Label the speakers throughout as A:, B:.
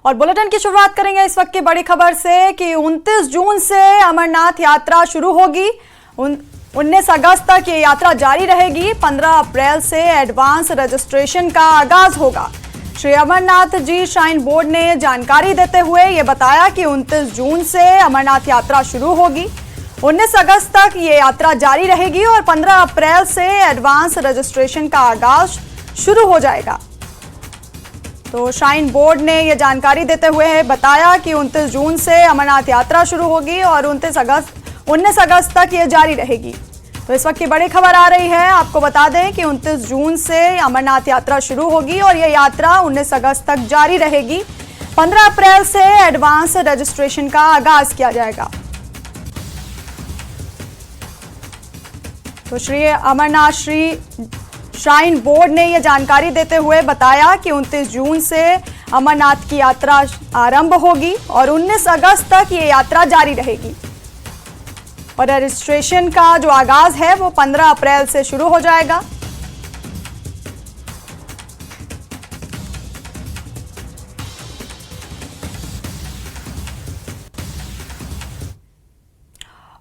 A: और बुलेटिन की शुरुआत करेंगे इस वक्त की बड़ी खबर से कि 29 जून से अमरनाथ यात्रा शुरू होगी। 19 अगस्त तक ये यात्रा जारी रहेगी। 15 अप्रैल से एडवांस रजिस्ट्रेशन का आगाज होगा। श्री अमरनाथ जी श्राइन बोर्ड ने जानकारी देते हुए ये बताया कि 29 जून से अमरनाथ यात्रा शुरू होगी। 19 अगस्त तक ये यात्रा जारी रहेगी और 15 अप्रैल से एडवांस रजिस्ट्रेशन का आगाज शुरू हो जाएगा। तो श्राइन बोर्ड ने यह जानकारी देते हुए बताया कि 29 जून से अमरनाथ यात्रा शुरू होगी और 19 अगस्त तक ये जारी रहेगी। तो इस वक्त की बड़ी खबर आ रही है, आपको बता दें कि 29 जून से अमरनाथ यात्रा शुरू होगी और यह यात्रा 19 अगस्त तक जारी रहेगी। 15 अप्रैल से एडवांस रजिस्ट्रेशन का आगाज किया जाएगा। तो श्री अमरनाथ श्राइन बोर्ड ने यह जानकारी देते हुए बताया कि 29 जून से अमरनाथ की यात्रा आरंभ होगी और 19 अगस्त तक ये यात्रा जारी रहेगी और रजिस्ट्रेशन का जो आगाज है वो 15 अप्रैल से शुरू हो जाएगा।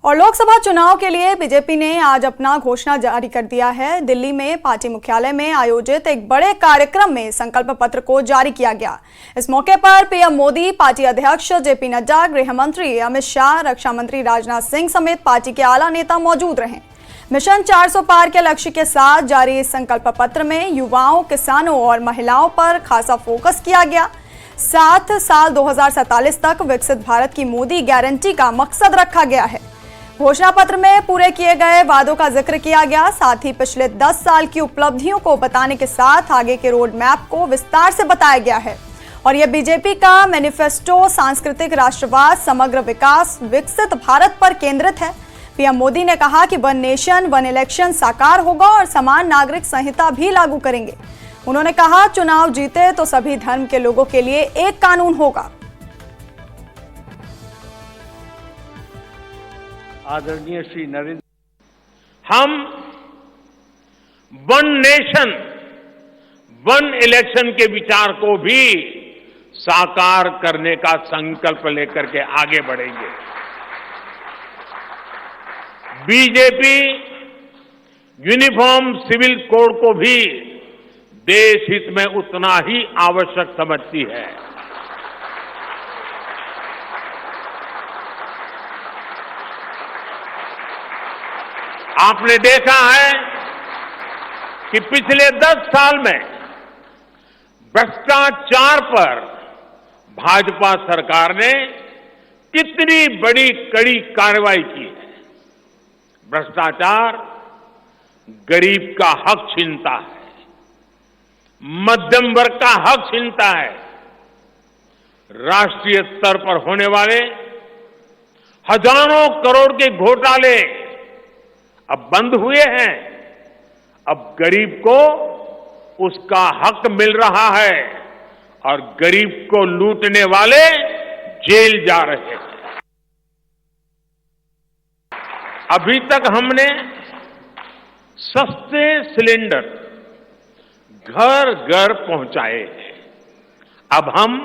A: और लोकसभा चुनाव के लिए बीजेपी ने आज अपना घोषणा जारी कर दिया है। दिल्ली में पार्टी मुख्यालय में आयोजित एक बड़े कार्यक्रम में संकल्प पत्र को जारी किया गया। इस मौके पर पीएम मोदी, पार्टी अध्यक्ष जेपी नड्डा, गृह मंत्री अमित शाह, रक्षा मंत्री राजनाथ सिंह समेत पार्टी के आला नेता मौजूद रहे। मिशन 400 पार के लक्ष्य के साथ जारी इस संकल्प पत्र में युवाओं, किसानों और महिलाओं पर खासा फोकस किया गया। साथ साल 2047 तक विकसित भारत की मोदी गारंटी का मकसद रखा गया है। घोषणा पत्र में पूरे किए गए वादों का जिक्र किया गया। साथ ही पिछले 10 साल की उपलब्धियों को बताने के साथ आगे के रोड मैप को विस्तार से बताया गया है। और यह बीजेपी का मैनिफेस्टो सांस्कृतिक राष्ट्रवाद, समग्र विकास, विकसित भारत पर केंद्रित है। पीएम मोदी ने कहा कि वन नेशन वन इलेक्शन साकार होगा और समान नागरिक संहिता भी लागू करेंगे। उन्होंने कहा, चुनाव जीते तो सभी धर्म के लोगों के लिए एक कानून होगा।
B: आदरणीय श्री नरेंद्र, हम वन नेशन वन इलेक्शन के विचार को भी साकार करने का संकल्प लेकर के आगे बढ़ेंगे। बीजेपी यूनिफॉर्म सिविल कोड को भी देश हित में उतना ही आवश्यक समझती है। आपने देखा है कि पिछले 10 साल में भ्रष्टाचार पर भाजपा सरकार ने कितनी बड़ी कड़ी कार्रवाई की है। भ्रष्टाचार गरीब का हक छीनता है, मध्यम वर्ग का हक छीनता है। राष्ट्रीय स्तर पर होने वाले हजारों करोड़ के घोटाले अब बंद हुए हैं। अब गरीब को उसका हक मिल रहा है और गरीब को लूटने वाले जेल जा रहे हैं। अभी तक हमने सस्ते सिलेंडर घर घर पहुंचाए हैं। अब हम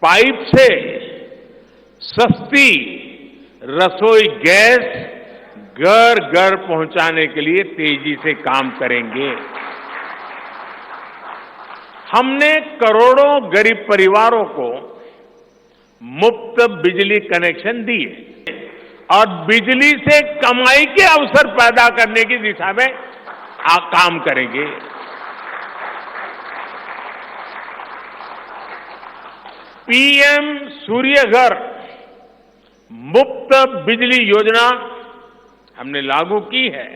B: पाइप से सस्ती रसोई गैस घर घर पहुंचाने के लिए तेजी से काम करेंगे। हमने करोड़ों गरीब परिवारों को मुफ्त बिजली कनेक्शन दिए और बिजली से कमाई के अवसर पैदा करने की दिशा में काम करेंगे। पीएम सूर्य घर मुफ्त बिजली योजना हमने लागू की है।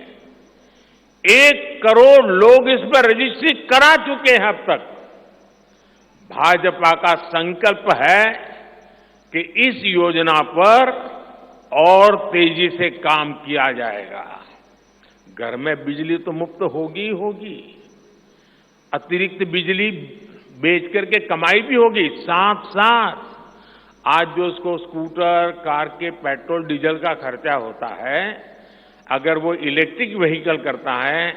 B: 1 करोड़ लोग इस पर रजिस्ट्री करा चुके हैं अब तक। भाजपा का संकल्प है कि इस योजना पर और तेजी से काम किया जाएगा। घर में बिजली तो मुफ्त होगी ही होगी, अतिरिक्त बिजली बेच करके कमाई भी होगी। साथ साथ आज जो उसको स्कूटर, कार के पेट्रोल डीजल का खर्चा होता है, अगर वो इलेक्ट्रिक व्हीकल करता है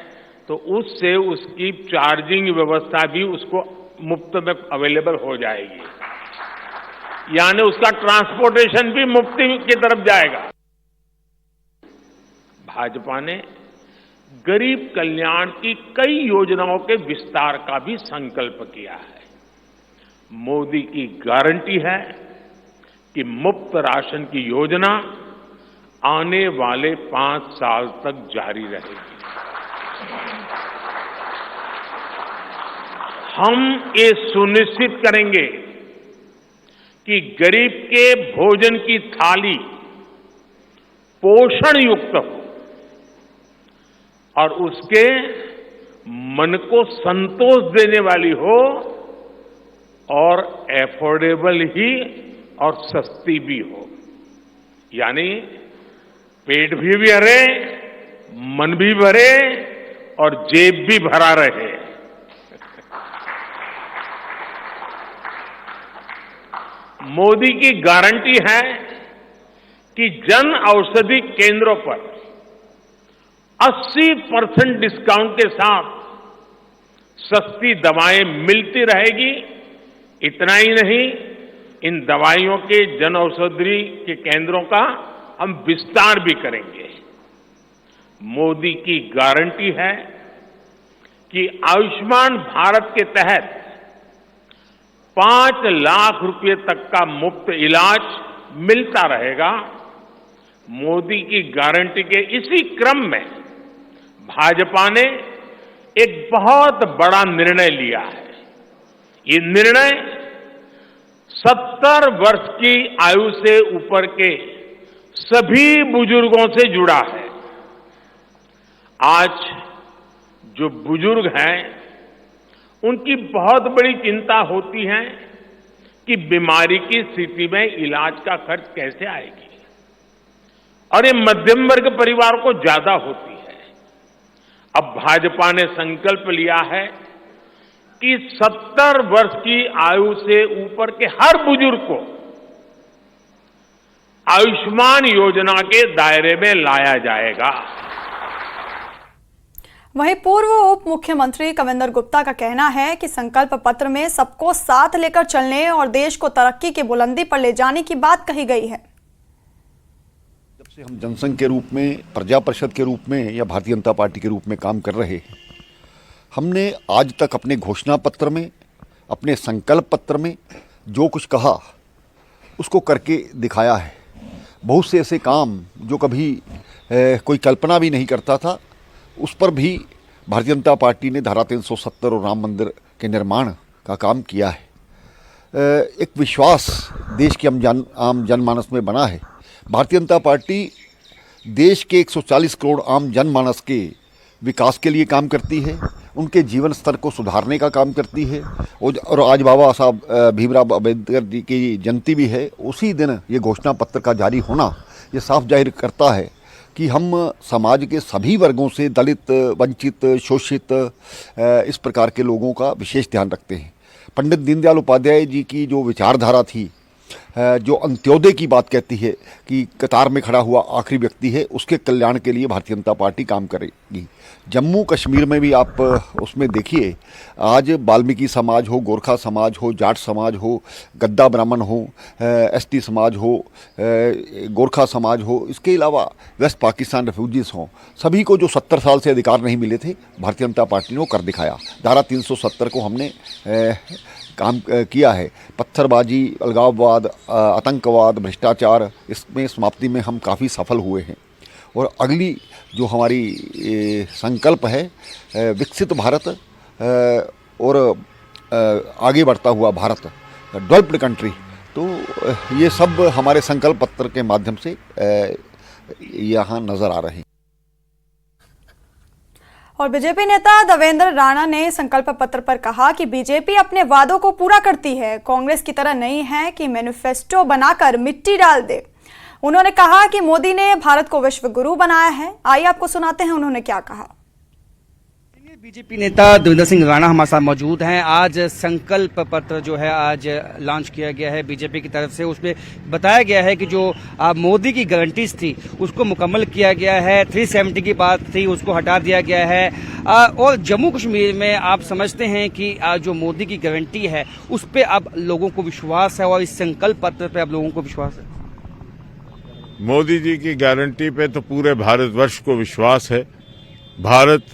B: तो उससे उसकी चार्जिंग व्यवस्था भी उसको मुफ्त में अवेलेबल हो जाएगी। यानी उसका ट्रांसपोर्टेशन भी मुफ्ती की तरफ जाएगा। भाजपा ने गरीब कल्याण की कई योजनाओं के विस्तार का भी संकल्प किया है। मोदी की गारंटी है कि मुफ्त राशन की योजना आने वाले 5 साल तक जारी रहेगी। हम ये सुनिश्चित करेंगे कि गरीब के भोजन की थाली पोषण युक्त हो और उसके मन को संतोष देने वाली हो और एफोर्डेबल ही और सस्ती भी हो। यानी पेट भी भरे, मन भी भरे और जेब भी भरा रहे। मोदी की गारंटी है कि जन औषधि केंद्रों पर 80% डिस्काउंट के साथ सस्ती दवाएं मिलती रहेगी। इतना ही नहीं, इन दवाइयों के जन औषधि के केंद्रों का हम विस्तार भी करेंगे। मोदी की गारंटी है कि आयुष्मान भारत के तहत 5 लाख रुपए तक का मुफ्त इलाज मिलता रहेगा। मोदी की गारंटी के इसी क्रम में भाजपा ने एक बहुत बड़ा निर्णय लिया है। ये निर्णय 70 वर्ष की आयु से ऊपर के सभी बुजुर्गों से जुड़ा है। आज जो बुजुर्ग हैं, उनकी बहुत बड़ी चिंता होती है कि बीमारी की स्थिति में इलाज का खर्च कैसे आएगी, और ये मध्यम वर्ग परिवार को ज्यादा होती है। अब भाजपा ने संकल्प लिया है कि 70 वर्ष की आयु से ऊपर के हर बुजुर्ग को आयुष्मान योजना के दायरे में लाया जाएगा।
A: वहीं पूर्व उप मुख्यमंत्री कविंदर गुप्ता का कहना है कि संकल्प पत्र में सबको साथ लेकर चलने और देश को तरक्की की बुलंदी पर ले जाने की बात कही गई है।
C: जब से हम जनसंघ के रूप में, प्रजा परिषद के रूप में या भारतीय जनता पार्टी के रूप में काम कर रहे हैं, हमने आज तक अपने घोषणा पत्र में, अपने संकल्प पत्र में जो कुछ कहा उसको करके दिखाया है। बहुत से ऐसे काम जो कभी कोई कल्पना भी नहीं करता था, उस पर भी भारतीय जनता पार्टी ने धारा 370 और राम मंदिर के निर्माण का काम किया है। एक विश्वास देश के आम जनमानस में बना है। भारतीय जनता पार्टी देश के 140 करोड़ आम जनमानस के विकास के लिए काम करती है, उनके जीवन स्तर को सुधारने का काम करती है। और आज बाबा साहब भीमराव अम्बेडकर जी की जयंती भी है। उसी दिन ये घोषणा पत्र का जारी होना ये साफ जाहिर करता है कि हम समाज के सभी वर्गों से, दलित, वंचित, शोषित, इस प्रकार के लोगों का विशेष ध्यान रखते हैं। पंडित दीनदयाल उपाध्याय जी की जो विचारधारा थी, जो अंत्योदय की बात कहती है कि कतार में खड़ा हुआ आखिरी व्यक्ति है, उसके कल्याण के लिए भारतीय जनता पार्टी काम करेगी। जम्मू कश्मीर में भी आप उसमें देखिए, आज वाल्मीकि समाज हो, गोरखा समाज हो, जाट समाज हो, गद्दा ब्राह्मण हो, एसटी समाज हो, गोरखा समाज हो, इसके अलावा वेस्ट पाकिस्तान रेफ्यूजीज हों, सभी को जो 70 साल से अधिकार नहीं मिले थे, भारतीय जनता पार्टी ने वो कर दिखाया। धारा 370 को हमने काम किया है। पत्थरबाजी, अलगाववाद, आतंकवाद, भ्रष्टाचार, इसमें समाप्ति में हम काफ़ी सफल हुए हैं। और अगली जो हमारी संकल्प है, विकसित भारत और आगे बढ़ता हुआ भारत, डेवलप्ड कंट्री, तो ये सब हमारे संकल्प पत्र के माध्यम से यहाँ नज़र आ रहे हैं।
A: और बीजेपी नेता देवेंद्र राणा ने संकल्प पत्र पर कहा कि बीजेपी अपने वादों को पूरा करती है, कांग्रेस की तरह नहीं है कि मैनिफेस्टो बनाकर मिट्टी डाल दे। उन्होंने कहा कि मोदी ने भारत को विश्व गुरु बनाया है। आइए आपको सुनाते हैं उन्होंने क्या कहा।
D: बीजेपी नेता देवेंद्र सिंह राणा हमारे साथ मौजूद हैं। आज संकल्प पत्र जो है आज लॉन्च किया गया है बीजेपी की तरफ से। उसमें बताया गया है कि जो मोदी की गारंटीज थी उसको मुकम्मल किया गया है। 370 की बात थी उसको हटा दिया गया है। और जम्मू कश्मीर में आप समझते हैं कि जो मोदी की गारंटी है उस पर अब लोगों को विश्वास है और इस संकल्प पत्र पर अब लोगों को विश्वास है।
E: मोदी जी की गारंटी पे तो पूरे भारतवर्ष को विश्वास है। भारत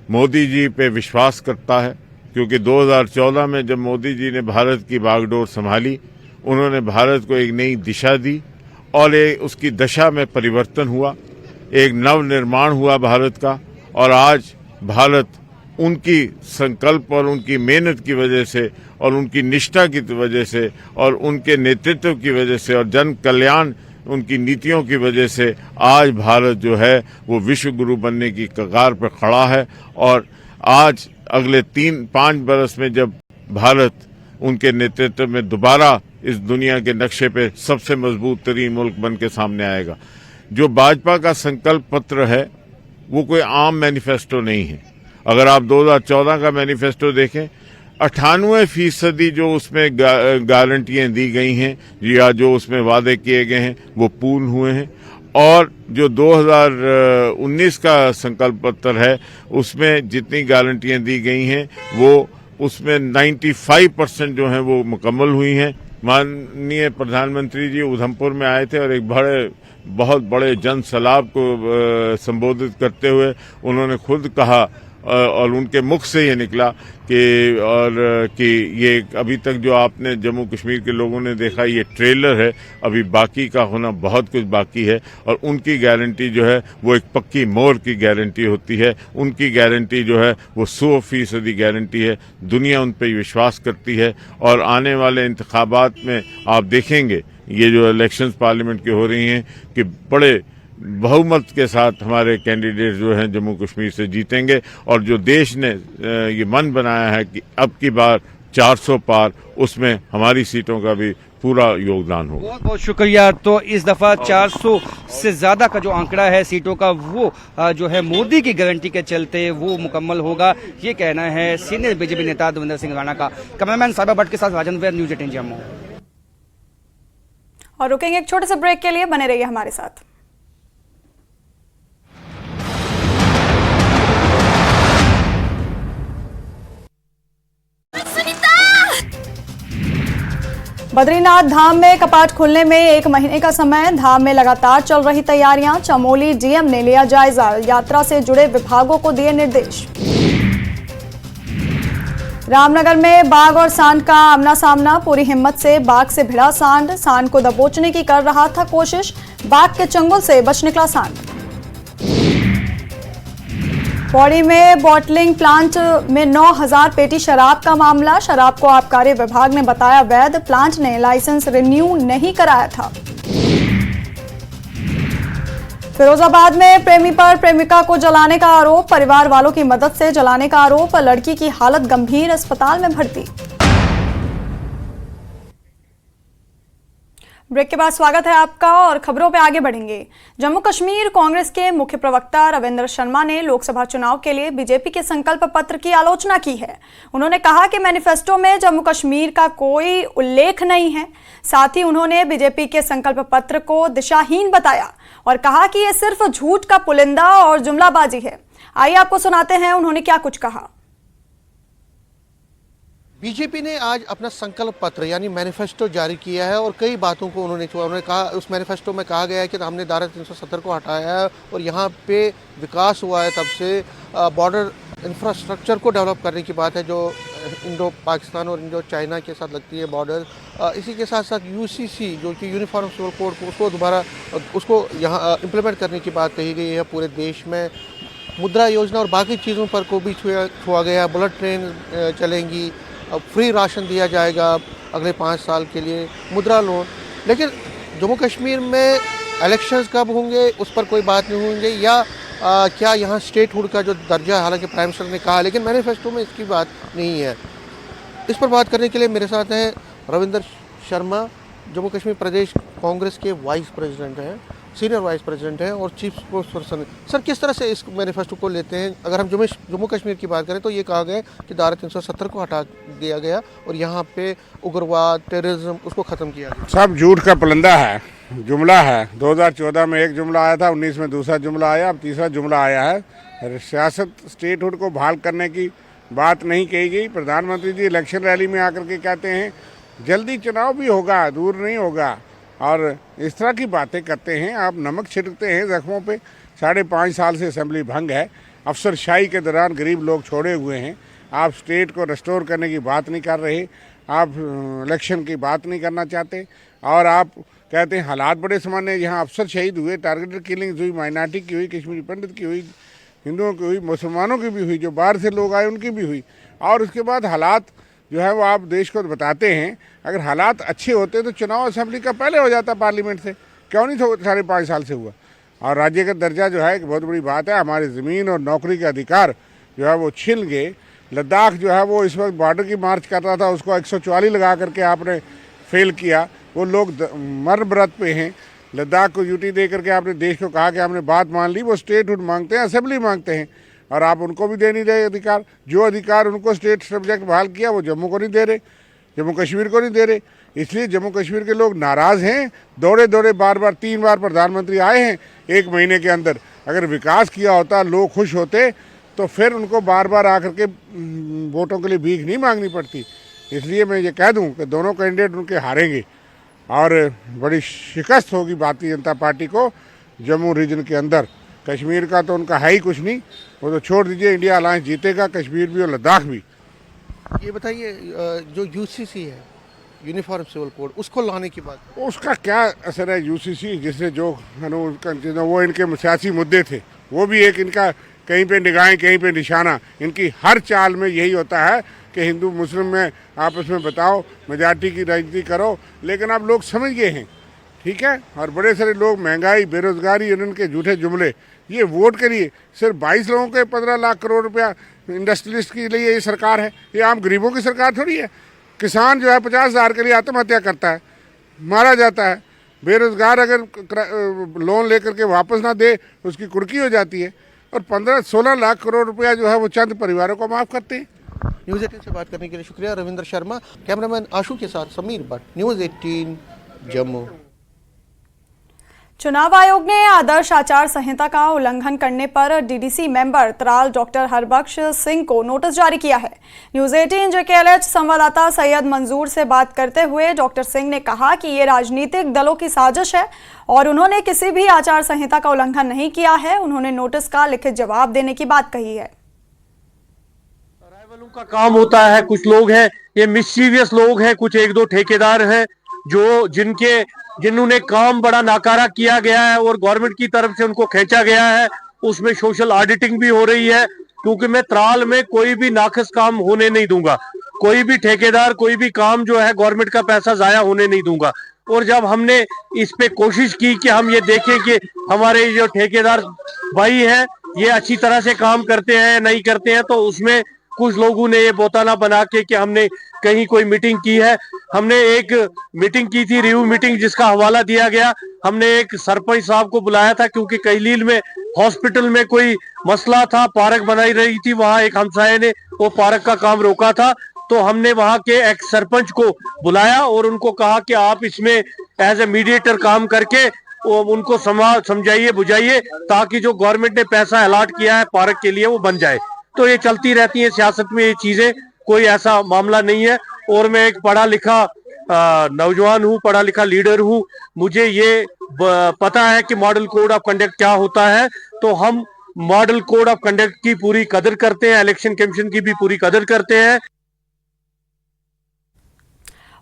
E: मोदी जी पे विश्वास करता है क्योंकि 2014 में जब मोदी जी ने भारत की बागडोर संभाली, उन्होंने भारत को एक नई दिशा दी और उसकी दशा में परिवर्तन हुआ, एक नव निर्माण हुआ भारत का। और आज भारत उनकी संकल्प और उनकी मेहनत की वजह से और उनकी निष्ठा की वजह से और उनके नेतृत्व की वजह से और जन कल्याण उनकी नीतियों की वजह से आज भारत जो है वो विश्व गुरु बनने की कगार पर खड़ा है। और आज अगले 3-5 बरस में जब भारत उनके नेतृत्व में दोबारा इस दुनिया के नक्शे पे सबसे मजबूत तरीन मुल्क बन के सामने आएगा। जो भाजपा का संकल्प पत्र है वो कोई आम मैनिफेस्टो नहीं है। अगर आप 2014 का मैनिफेस्टो देखें, 98% जो उसमें गारंटियां दी गई हैं या जो उसमें वादे किए गए हैं वो पूर्ण हुए हैं। और जो 2019 का संकल्प पत्र है उसमें जितनी गारंटियां दी गई हैं वो उसमें 95% जो हैं वो मुकम्मल हुई हैं। माननीय प्रधानमंत्री जी उधमपुर में आए थे और एक बहुत बड़े जन सैलाब को संबोधित करते हुए उन्होंने खुद कहा और उनके मुख से ये निकला कि ये अभी तक जो आपने जम्मू कश्मीर के लोगों ने देखा ये ट्रेलर है, अभी बाकी का होना बहुत कुछ बाकी है। और उनकी गारंटी जो है वो एक पक्की मोहर की गारंटी होती है। उनकी गारंटी जो है वो 100% गारंटी है। दुनिया उन पर विश्वास करती है। और आने वाले इंतखाबात में आप देखेंगे ये जो इलेक्शंस पार्लियामेंट की हो रही हैं कि बड़े बहुमत के साथ हमारे कैंडिडेट जो हैं जम्मू कश्मीर से जीतेंगे। और जो देश ने ये मन बनाया है कि अब की बार 400 पार, उसमें हमारी सीटों का भी पूरा योगदान होगा।
D: बहुत बहुत शुक्रिया। तो इस दफा 400 से ज्यादा का जो आंकड़ा है सीटों का वो जो है मोदी की गारंटी के चलते वो मुकम्मल होगा, ये कहना है सीनियर बीजेपी नेता देवेंद्र सिंह राणा का। कैमरामैन साहिबा भट्ट के साथ राजेंद्र वेद, न्यूज़ 18 जम्मू।
A: और रुकेंगे एक छोटे से ब्रेक के लिए, बने रहिए हमारे साथ। बद्रीनाथ धाम में कपाट खुलने में 1 महीने का समय। धाम में लगातार चल रही तैयारियां। चमोली डीएम ने लिया जायजा, यात्रा से जुड़े विभागों को दिए निर्देश। रामनगर में बाघ और सांड का आमना सामना। पूरी हिम्मत से बाघ से भिड़ा सांड को दबोचने की कर रहा था कोशिश। बाघ के चंगुल से बच निकला सांड। पौड़ी में बॉटलिंग प्लांट में 9000 पेटी शराब का मामला। शराब को आबकारी विभाग ने बताया वैध। प्लांट ने लाइसेंस रिन्यू नहीं कराया था। फिरोजाबाद में प्रेमी पर प्रेमिका को जलाने का आरोप। परिवार वालों की मदद से जलाने का आरोप। लड़की की हालत गंभीर, अस्पताल में भर्ती। ब्रेक के बाद स्वागत है आपका और खबरों पे आगे बढ़ेंगे। जम्मू कश्मीर कांग्रेस के मुख्य प्रवक्ता रविंद्र शर्मा ने लोकसभा चुनाव के लिए बीजेपी के संकल्प पत्र की आलोचना की है। उन्होंने कहा कि मैनिफेस्टो में जम्मू कश्मीर का कोई उल्लेख नहीं है। साथ ही उन्होंने बीजेपी के संकल्प पत्र को दिशाहीन बताया और कहा कि यह सिर्फ झूठ का पुलिंदा और जुमलाबाजी है। आइए आपको सुनाते हैं उन्होंने क्या कुछ कहा।
F: बीजेपी ने आज अपना संकल्प पत्र यानी मैनिफेस्टो जारी किया है और कई बातों को उन्होंने कहा। उस मैनिफेस्टो में कहा गया है कि हमने धारा 370 को हटाया है और यहाँ पे विकास हुआ है। तब से बॉर्डर इंफ्रास्ट्रक्चर को डेवलप करने की बात है जो इंडो पाकिस्तान और इंडो चाइना के साथ लगती है बॉर्डर। इसी के साथ साथ यूसीसी जो कि यूनिफॉर्म सिविल कोड उसको दोबारा उसको यहाँ इम्प्लीमेंट करने की बात कही गई है पूरे देश में। मुद्रा योजना और बाकी चीज़ों पर को भी छुआ गया। बुलेट ट्रेन चलेंगी, फ्री राशन दिया जाएगा अगले 5 साल के लिए, मुद्रा लोन। लेकिन जम्मू कश्मीर में इलेक्शंस कब होंगे उस पर कोई बात नहीं होंगे या क्या यहाँ स्टेटहुड का जो दर्जा है, हालांकि प्राइम मिनिस्टर ने कहा लेकिन मैनिफेस्टो में इसकी बात नहीं है। इस पर बात करने के लिए मेरे साथ हैं रविंद्र शर्मा, जम्मू कश्मीर प्रदेश कांग्रेस के वाइस प्रेसिडेंट हैं, सीनियर वाइस प्रेसिडेंट हैं और चीफ स्पोक्स पर्सन। सर, किस तरह से इस मैनिफेस्टो को लेते हैं? अगर हम जम्मू कश्मीर की बात करें तो ये कहा गया कि धारा 370 को हटा दिया गया और यहाँ पे उग्रवाद, टेररिज्म उसको ख़त्म किया गया।
G: सब झूठ का पलंदा है, जुमला है। 2014 में एक जुमला आया था, 19 में दूसरा जुमला आया, अब तीसरा जुमला आया है। सियासत स्टेटहुड को बहाल करने की बात नहीं कही गई। प्रधानमंत्री जी इलेक्शन रैली में आकर के कहते हैं जल्दी चुनाव भी होगा, दूर नहीं होगा, और इस तरह की बातें करते हैं। आप नमक छिड़कते हैं जख्मों पे। 5.5 साल से असेंबली भंग है, अफसरशाही के दौरान गरीब लोग छोड़े हुए हैं। आप स्टेट को रिस्टोर करने की बात नहीं कर रहे, आप इलेक्शन की बात नहीं करना चाहते, और आप कहते हैं हालात बड़े सामान्य। यहाँ अफसर शहीद हुए, टारगेटेड किलिंग्स हुई, माइनॉरिटी की हुई, कश्मीरी पंडित की हुई, हिंदुओं की हुई, मुसलमानों की भी हुई, जो बाहर से लोग आए उनकी भी हुई। और उसके बाद हालात जो है वो आप देश को बताते हैं। अगर हालात अच्छे होते तो चुनाव असेंबली का पहले हो जाता, पार्लियामेंट से क्यों नहीं 5.5 साल से हुआ। और राज्य का दर्जा जो है एक बहुत बड़ी बात है। हमारी ज़मीन और नौकरी के अधिकार जो है वो छिन गए। लद्दाख जो है वो इस वक्त बॉर्डर की मार्च कर रहा था, उसको 144 लगा करके आपने फेल किया। वो लोग मर व्रत पे हैं। लद्दाख को यूटी दे करके आपने देश को कहा कि हमने बात मान ली। वो स्टेटहुड मांगते हैं, असेंबली मांगते हैं, और आप उनको भी दे नहीं रहे अधिकार। जो अधिकार उनको स्टेट सब्जेक्ट बहाल किया वो जम्मू को नहीं दे रहे, जम्मू कश्मीर को नहीं दे रहे। इसलिए जम्मू कश्मीर के लोग नाराज़ हैं। दौड़े दौड़े बार 3 बार प्रधानमंत्री आए हैं 1 महीने के अंदर। अगर विकास किया होता, लोग खुश होते, तो फिर उनको बार बार आकर के वोटों के लिए भीख नहीं मांगनी पड़ती। इसलिए मैं ये कह दूं कि दोनों कैंडिडेट उनके हारेंगे और बड़ी शिकस्त होगी भारतीय जनता पार्टी को जम्मू रीजन के अंदर। कश्मीर का तो उनका है ही कुछ नहीं, वो तो छोड़ दीजिए। इंडिया अलायंस जीतेगा, कश्मीर भी और लद्दाख भी।
F: ये बताइए, जो यूसीसी है, यूनिफॉर्म सिविल कोड, उसको लाने की बात,
G: उसका क्या असर है? यूसीसी जिससे जो वो इनके सियासी मुद्दे थे, वो भी एक इनका कहीं पे निगाहें कहीं पे निशाना। इनकी हर चाल में यही होता है कि हिंदू मुस्लिम में आपस में बताओ, मेजॉरिटी की राजनीति करो। लेकिन आप लोग समझ गए हैं, ठीक है। और बड़े सारे लोग महंगाई, बेरोजगारी, इनके झूठे जुमले, ये वोट के लिए सिर्फ 22 लोगों के 15 लाख करोड़ रुपया इंडस्ट्रियलिस्ट के लिए ये सरकार है। ये आम गरीबों की सरकार थोड़ी है। किसान जो है 50,000 के लिए आत्महत्या करता है, मारा जाता है। बेरोजगार अगर लोन लेकर के वापस ना दे, उसकी कुर्की हो जाती है। और 15-16 लाख करोड़ रुपया जो है वो चंद परिवारों को माफ़ करते हैं।
F: न्यूज़ 18 से बात करने के लिए शुक्रिया। रविंद्र शर्मा, कैमरामैन आशु के साथ समीर भट्ट, न्यूज़ 18 जम्मू।
A: चुनाव आयोग ने आदर्श आचार संहिता का उल्लंघन करने पर DDC member Tral doctor Harbakhsh Singh को नोटिस जारी किया है। न्यूज़ 18 जेकेएलएच संवाददाता सैयद मंजूर से बात करते हुए डॉक्टर सिंह ने कहा कि ये राजनीतिक दलों की साजिश है और उन्होंने किसी भी आचार संहिता का उल्लंघन नहीं किया है। उन्होंने नोटिस का लिखित जवाब देने की बात कही है।
H: वालों का काम होता है, कुछ लोग हैं ये मिस्चीवियस लोग हैं, कुछ 1-2 ठेकेदार हैं जो जिन्होंने काम बड़ा नाकारा किया गया है और गवर्नमेंट की तरफ से उनको खींचा गया है। उसमें सोशल ऑडिटिंग भी हो रही है, क्योंकि मैं त्राल में कोई भी नाकस काम होने नहीं दूंगा। कोई भी ठेकेदार, कोई भी काम जो है गवर्नमेंट का पैसा जाया होने नहीं दूंगा। और जब हमने इस पे कोशिश की कि हम ये देखें कि हमारे जो ठेकेदार भाई हैं ये अच्छी तरह से काम करते हैं नहीं करते हैं, तो उसमें कुछ लोगों ने ये बोताना बना के कि हमने कहीं कोई मीटिंग की है। हमने एक मीटिंग की थी, रिव्यू मीटिंग, जिसका हवाला दिया गया। हमने एक सरपंच साहब को बुलाया था, क्योंकि कईलील में हॉस्पिटल में कोई मसला था, पार्क बनाई रही थी, वहां एक हमसाये ने वो पार्क का काम रोका था। तो हमने वहां के एक सरपंच को बुलाया और उनको कहा कि आप इसमें एज ए मीडिएटर काम करके उनको समझाइए बुझाइए, ताकि जो गवर्नमेंट ने पैसा अलॉट किया है पार्क के लिए वो बन जाए। तो ये चलती रहती है सियासत में ये चीजें, कोई ऐसा मामला नहीं है। और मैं एक पढ़ा लिखा नौजवान हूँ, पढ़ा लिखा लीडर हूँ। मुझे ये पता है कि मॉडल कोड ऑफ कंडक्ट क्या होता है। तो हम मॉडल कोड ऑफ कंडक्ट की पूरी कदर करते हैं, इलेक्शन कमीशन की भी पूरी कदर करते हैं।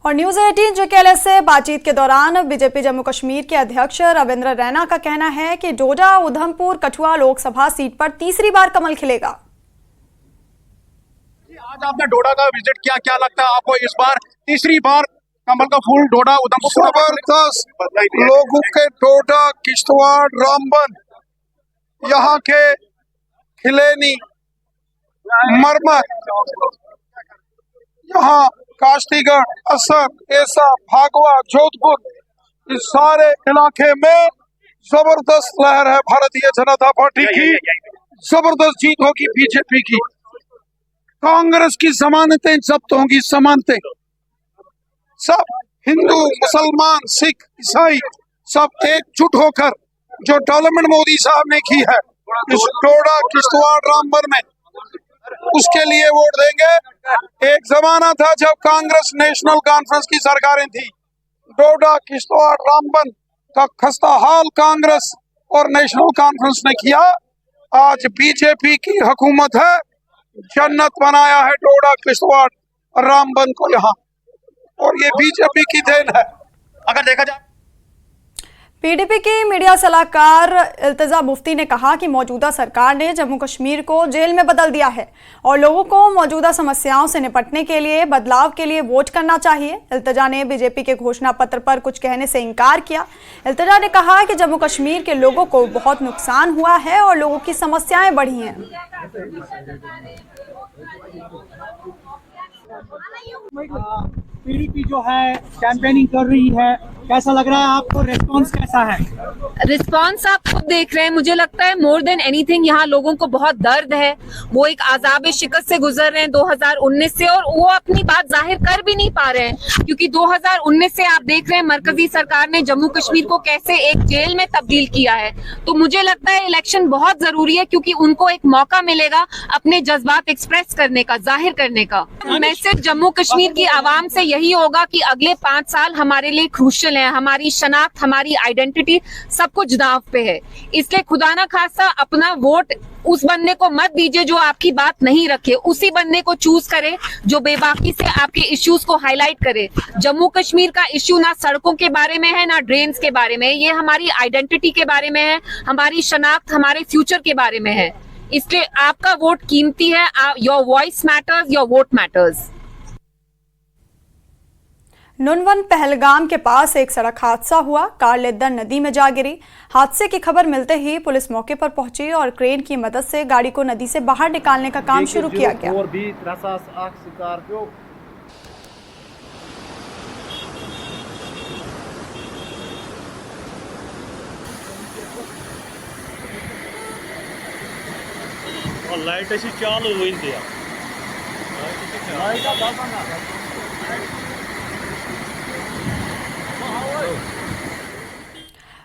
A: और न्यूज़ 18 जेकेएलएच से बातचीत के दौरान बीजेपी जम्मू कश्मीर के अध्यक्ष रविंद्र रैना का कहना है कि डोडा उधमपुर कठुआ लोकसभा सीट पर तीसरी बार कमल खिलेगा।
I: आज आपने डोडा का विजिट किया, क्या लगता है आपको इस बार तीसरी बार कमल का फूल डोडा उधमपुर?
J: जबरदस्त लोगों के डोडा, किश्तवाड़, रामबन, यहाँ के खिलेनी, मरमत, यहाँ काश्तीगढ़, असर, ऐसा, भागवा, जोधपुर, इस सारे इलाके में जबरदस्त लहर है भारतीय जनता पार्टी की, जबरदस्त जीत होगी बीजेपी की। कांग्रेस की जमानतें जब्त होंगी, समानतें सब हिंदू मुसलमान सिख ईसाई सब एकजुट होकर जो डेवलपमेंट मोदी साहब ने की है इस डोडा किश्तवाड़ रामबन में, उसके लिए वोट देंगे। एक जमाना था जब कांग्रेस नेशनल कॉन्फ्रेंस की सरकारें थी, डोडा किश्तवाड़ रामबन का खस्ता हाल कांग्रेस और नेशनल कॉन्फ्रेंस ने किया। आज बीजेपी की हुकूमत है, जन्नत बनाया है डोडा किश्तवाड़ रामबन को यहाँ, और ये बीजेपी की देन है।
I: अगर देखा जाए
A: पीडीपी की मीडिया सलाहकार इल्तिजा मुफ्ती ने कहा कि मौजूदा सरकार ने जम्मू कश्मीर को जेल में बदल दिया है और लोगों को मौजूदा समस्याओं से निपटने के लिए बदलाव के लिए वोट करना चाहिए। इल्तिजा ने बीजेपी के घोषणा पत्र पर कुछ कहने से इनकार किया। इल्तिजा ने कहा कि जम्मू कश्मीर के लोगों को बहुत नुकसान हुआ है और लोगों की समस्याएं बढ़ी हैं।
K: पीडीपी जो है कैंपेनिंग कर रही है, कैसा लग रहा है आपको? रिस्पांस कैसा है?
L: रिस्पांस आप खुद देख रहे हैं। मुझे लगता है मोर देन एनीथिंग यहाँ लोगों को बहुत दर्द है। वो एक आज़ाब शिकस्त से गुजर रहे हैं 2019 से, और वो अपनी बात जाहिर कर भी नहीं पा रहे हैं, क्योंकि 2019 से आप देख रहे हैं मरकजी सरकार ने जम्मू कश्मीर को कैसे एक जेल में तब्दील किया है। तो मुझे लगता है इलेक्शन बहुत जरूरी है, क्योंकि उनको एक मौका मिलेगा अपने जज्बात एक्सप्रेस करने का, जाहिर करने का। मैसेज जम्मू कश्मीर की आवाम से यही होगा कि अगले 5 साल हमारे लिए क्रूशल है। हमारी शनाख्त, हमारी आइडेंटिटी, सब कुछ दांव पे है। इसलिए खुदा ना खासा अपना वोट उस बंदे को मत दीजिए जो आपकी बात नहीं रखे, उसी बंदे को चूज करे जो बेबाकी से आपके इश्यूज को हाईलाइट करे। जम्मू कश्मीर का इश्यू ना सड़कों के बारे में है, ना ड्रेन्स के बारे में, ये हमारी आइडेंटिटी के बारे में है, हमारी शनाख्त, हमारे फ्यूचर के बारे में है। इसलिए आपका वोट कीमती है। Your voice matters, your vote matters.
A: Nunwan Pahalgam के पास एक सड़क हादसा हुआ। कार लेदर नदी में जा गिरी। हादसे की खबर मिलते ही पुलिस मौके पर पहुंची और क्रेन की मदद से गाड़ी को नदी से बाहर निकालने का काम शुरू किया गया।
K: लाइट अशी चालू होईल त्या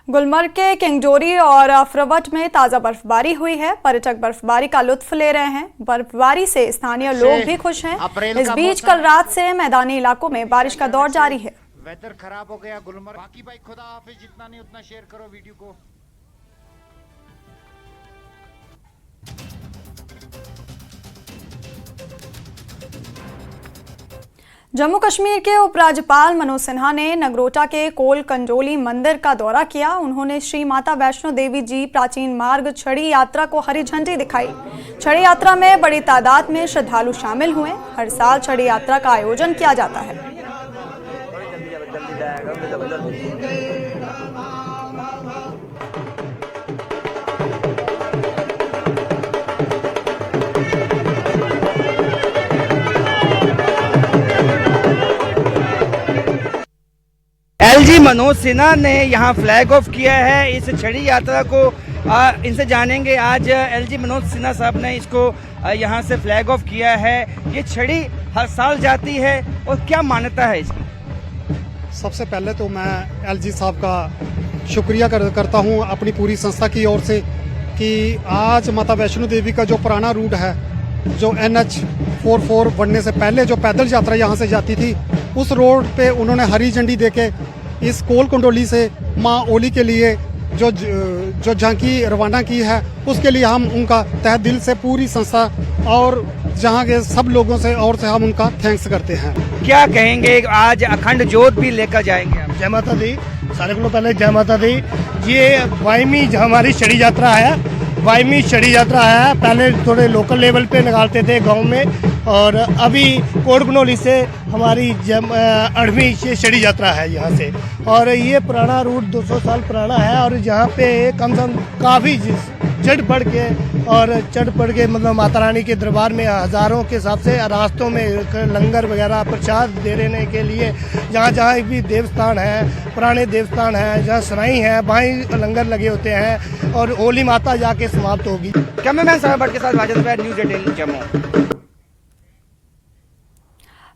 A: गुलमर्ग के किंगजोरी और अफरवट में ताज़ा बर्फबारी हुई है। पर्यटक बर्फबारी का लुत्फ ले रहे हैं। बर्फबारी से स्थानीय लोग भी खुश हैं। इस बीच कल रात से मैदानी इलाकों में बारिश का दौर जारी है।
M: वेदर खराब हो गया गुलमर्ग। बाकी भाई खुदा हाफिज, जितना नहीं उतना शेयर करो वीडियो को।
A: जम्मू कश्मीर के उपराज्यपाल मनोज सिन्हा ने नगरोटा के कोल कंजोली मंदिर का दौरा किया। उन्होंने श्री माता वैष्णो देवी जी प्राचीन मार्ग छड़ी यात्रा को हरी झंडी दिखाई। छड़ी यात्रा में बड़ी तादाद में श्रद्धालु शामिल हुए। हर साल छड़ी यात्रा का आयोजन किया जाता है।
D: एलजी मनोज सिन्हा ने यहाँ फ्लैग ऑफ किया है इस छड़ी यात्रा को। इनसे जानेंगे आज एलजी मनोज सिन्हा साहब ने इसको यहाँ से फ्लैग ऑफ किया है। ये छड़ी हर साल जाती है और क्या मान्यता है इसकी?
N: सबसे पहले तो मैं एलजी साहब का शुक्रिया करता हूँ अपनी पूरी संस्था की ओर से कि आज माता वैष्णो देवी का जो पुराना रूट है, जो NH44 बनने से पहले जो पैदल यात्रा यहाँ से जाती थी, उस रोड पे उन्होंने हरी झंडी देके इस कोल कंडोली से माँ ओली के लिए जो झांकी रवाना की है, उसके लिए हम उनका तहे दिल से पूरी संस्था और जहाँ के सब लोगों से और से हम उनका थैंक्स करते हैं।
D: क्या कहेंगे? आज अखंड ज्योत भी लेकर जाएंगे हम।
O: जय माता दी। सारे को पहले जय माता दी। ये वायमी हमारी छड़ी यात्रा है, वायमी छड़ी यात्रा है। पहले थोड़े लोकल लेवल पे निकालते थे गांव में, और अभी कोटगनोली से हमारी 8वीं छड़ी यात्रा है यहाँ से। और ये पुराना रूट 200 साल पुराना है, और यहाँ पे कम से कम काफ़ी चढ़ बढ़ के मतलब माता रानी के दरबार में हज़ारों के हिसाब से रास्तों में लंगर वगैरह प्रसाद दे देने के लिए जहाँ भी देवस्थान है, पुराने देवस्थान हैं, जहाँ सराई है, वहीं लंगर लगे होते हैं और होली माता जाके समाप्त होगी।
D: कैमरामैन साहब भट्ट के साथ राजेंद्र बैद, न्यूज़ 18 जम्मू।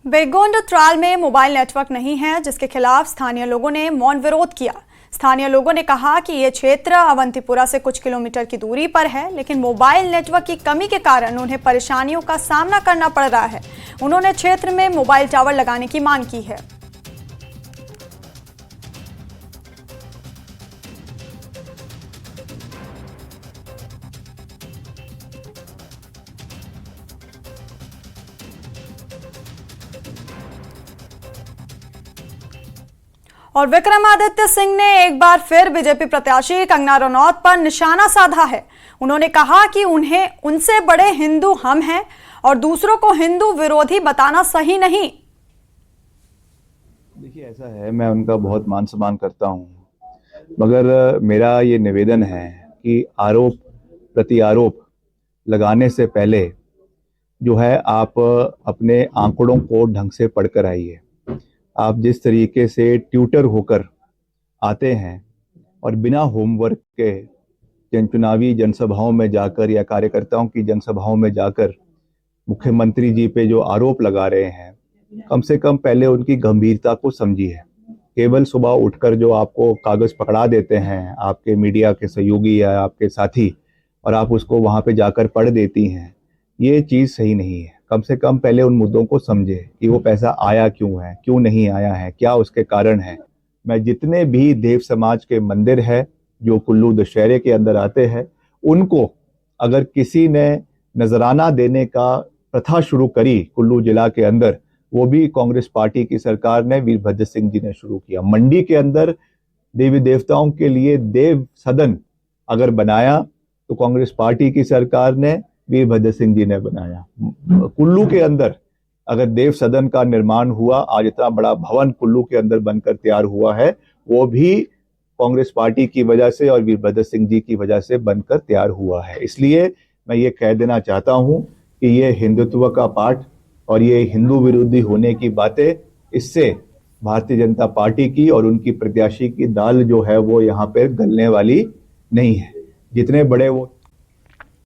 A: बेगुंड त्राल में मोबाइल नेटवर्क नहीं है, जिसके खिलाफ स्थानीय लोगों ने मौन विरोध किया। स्थानीय लोगों ने कहा कि ये क्षेत्र अवंतीपुरा से कुछ किलोमीटर की दूरी पर है, लेकिन मोबाइल नेटवर्क की कमी के कारण उन्हें परेशानियों का सामना करना पड़ रहा है। उन्होंने क्षेत्र में मोबाइल टावर लगाने की मांग की है। और विक्रमादित्य सिंह ने एक बार फिर बीजेपी प्रत्याशी कंगना रनौत पर निशाना साधा है। उन्होंने कहा कि उनसे बड़े हिंदू हम हैं और दूसरों को हिंदू विरोधी बताना सही नहीं।
P: देखिए, ऐसा है, मैं उनका बहुत मान सम्मान करता हूं, मगर मेरा ये निवेदन है कि आरोप प्रति आरोप लगाने से पहले जो है आप अपने आंकड़ों को ढंग से पढ़कर आइए। आप जिस तरीके से ट्यूटर होकर आते हैं और बिना होमवर्क के चुनावी जनसभाओं में जाकर या कार्यकर्ताओं की जनसभाओं में जाकर मुख्यमंत्री जी पे जो आरोप लगा रहे हैं, कम से कम पहले उनकी गंभीरता को समझिए। केवल सुबह उठकर जो आपको कागज़ पकड़ा देते हैं आपके मीडिया के सहयोगी या आपके साथी और आप उसको वहाँ पे जाकर पढ़ देती हैं, ये चीज़ सही नहीं है। कम से कम पहले उन मुद्दों को समझे कि वो पैसा आया क्यों है, क्यों नहीं आया है, क्या उसके कारण है। मैं जितने भी देव समाज के मंदिर है जो कुल्लू दशहरे के अंदर आते हैं, उनको अगर किसी ने नजराना देने का प्रथा शुरू करी कुल्लू जिला के अंदर, वो भी कांग्रेस पार्टी की सरकार ने, वीरभद्र सिंह जी ने शुरू किया। मंडी के अंदर देवी देवताओं के लिए देव सदन अगर बनाया तो कांग्रेस पार्टी की सरकार ने, वीरभद्र सिंह जी ने बनाया। कुल्लू के अंदर अगर देव सदन का निर्माण हुआ, आज इतना बड़ा भवन कुल्लू के अंदर बनकर तैयार हुआ है, वो भी कांग्रेस पार्टी की वजह से और वीरभद्र सिंह जी की वजह से बनकर तैयार हुआ है। इसलिए मैं ये कह देना चाहता हूं कि ये हिंदुत्व का पाठ और ये हिंदू विरोधी होने की बातें, इससे भारतीय जनता पार्टी की और उनकी प्रत्याशी की दाल जो है वो यहाँ पर गलने वाली नहीं है। जितने बड़े वो